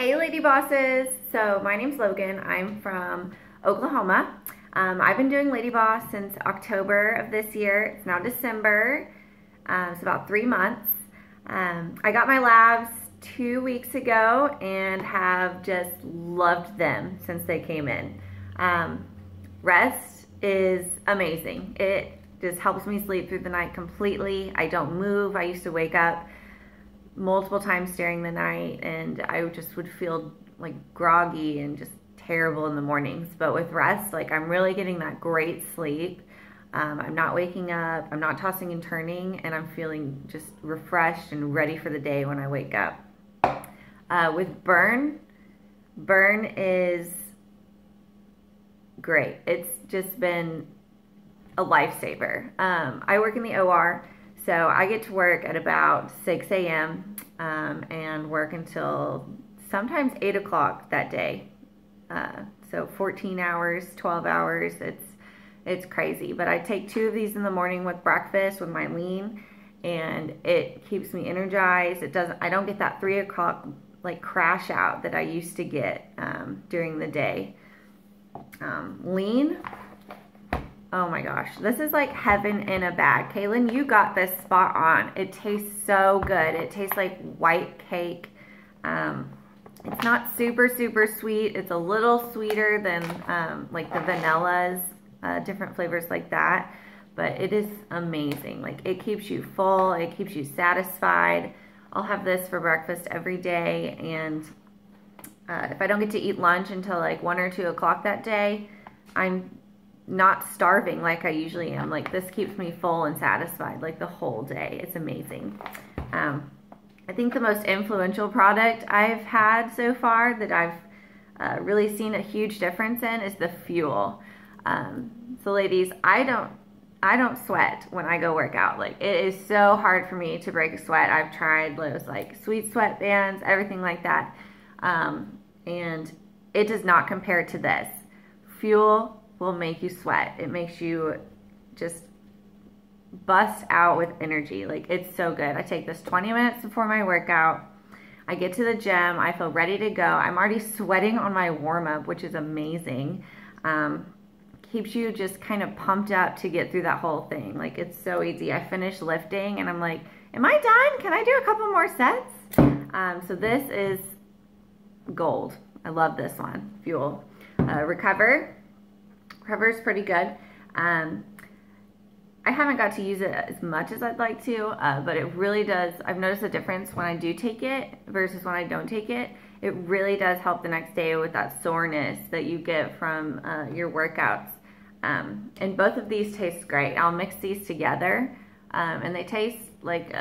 Hey Lady Bosses! So my name's Logan. I'm from Oklahoma. I've been doing Lady Boss since October of this year. It's now December. It's about 3 months. I got my labs 2 weeks ago and have just loved them since they came in. Rest is amazing. It just helps me sleep through the night completely. I don't move. I used to wake up multiple times during the night and I just would feel like groggy and just terrible in the mornings. But with rest, like I'm really getting that great sleep. I'm not waking up, I'm not tossing and turning, and I'm feeling just refreshed and ready for the day when I wake up. With Burn is great. It's just been a lifesaver. I work in the OR, so I get to work at about 6 a.m. And work until sometimes 8 o'clock that day. So 14 hours, 12 hours, it's crazy. But I take 2 of these in the morning with breakfast with my lean, and it keeps me energized. I don't get that 3 o'clock like crash out that I used to get during the day. Lean, oh my gosh, this is like heaven in a bag. Kaelin, you got this spot on. It tastes so good. It tastes like white cake. It's not super sweet. It's a little sweeter than like the vanillas, different flavors like that, but it is amazing. Like it keeps you full, it keeps you satisfied. I'll have this for breakfast every day, and if I don't get to eat lunch until like 1 or 2 o'clock that day, I'm not starving like I usually am. Like this keeps me full and satisfied like the whole day. It's amazing. I think the most influential product I've had so far that I've really seen a huge difference in is the Fuel. So ladies, I don't sweat when I go work out. Like it is so hard for me to break a sweat. I've tried those like sweet sweat bands, everything like that. And it does not compare to this. Fuel will make you sweat. It makes you just bust out with energy. Like it's so good. I take this 20 minutes before my workout. I get to the gym. I feel ready to go. I'm already sweating on my warm-up, which is amazing. Keeps you just kind of pumped up to get through that whole thing. Like it's so easy. I finish lifting and I'm like, am I done? Can I do a couple more sets? So this is gold. I love this one. Fuel. Recover is pretty good. I haven't got to use it as much as I'd like to, but it really does. I've noticed a difference when I do take it versus when I don't take it. It really does help the next day with that soreness that you get from your workouts. And both of these taste great. I'll mix these together, and they taste like,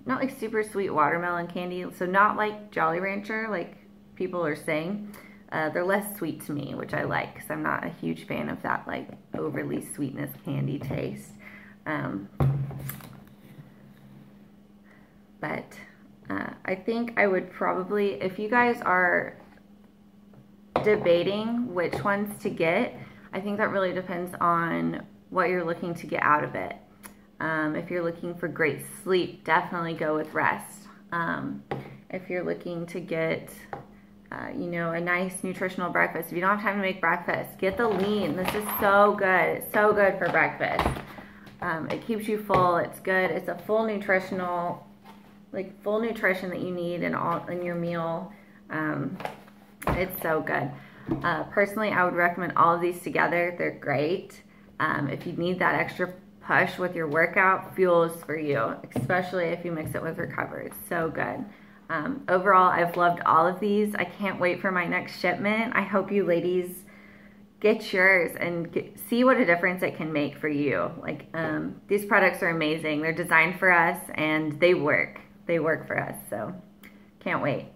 not like super sweet watermelon candy, so not like Jolly Rancher like people are saying. They're less sweet to me, which I like because I'm not a huge fan of that like overly sweetness candy taste. But I think I would probably, if you guys are debating which ones to get, I think that really depends on what you're looking to get out of it. If you're looking for great sleep, definitely go with Rest. If you're looking to get you know, a nice nutritional breakfast, if you don't have time to make breakfast, get the Lean. This is so good. It's so good for breakfast. It keeps you full. It's good. It's a full nutritional, like full nutrition that you need in your meal. It's so good. Personally, I would recommend all of these together. They're great. If you need that extra push with your workout, Fuel is for you, especially if you mix it with Recover. It's so good. Overall, I've loved all of these. I can't wait for my next shipment. I hope you ladies get yours and see what a difference it can make for you. Like, these products are amazing. They're designed for us and they work. They work for us, so can't wait.